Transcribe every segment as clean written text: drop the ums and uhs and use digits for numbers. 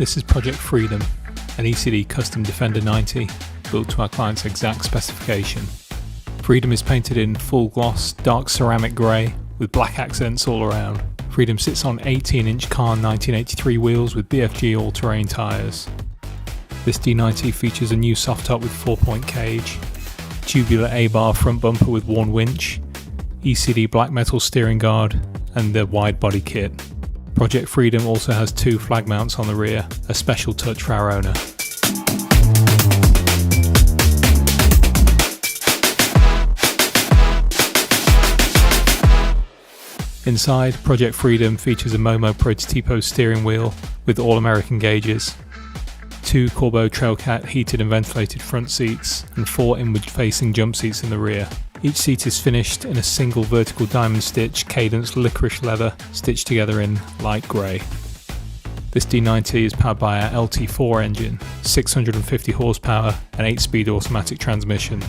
This is Project Freedom, an E.C.D custom Defender 90 built to our client's exact specification. Freedom is painted in full gloss dark ceramic grey with black accents all around. Freedom sits on 18-inch Kahn 1983 wheels with BFG all-terrain tyres. This D90 features a new soft top with 4-point cage, tubular A-bar front bumper with worn winch, E.C.D black metal steering guard and the widebody kit. Project Freedom also has 2 flag mounts on the rear, a special touch for our owner. Inside, Project Freedom features a Momo Prototipo steering wheel with all-American gauges, 2 Corbeau Trailcat heated and ventilated front seats, and 4 inward-facing jump seats in the rear. Each seat is finished in a single vertical diamond stitch cadenced licorice leather stitched together in light grey. This D90 is powered by our LT4 engine, 650 horsepower and 8-speed automatic transmission.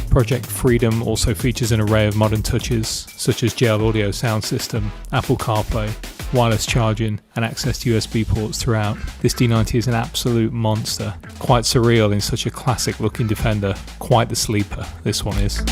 Project Freedom also features an array of modern touches such as JL Audio sound system, Apple CarPlay, wireless charging and access to USB ports throughout. This D90 is an absolute monster, quite surreal in such a classic looking Defender, quite the sleeper this one is.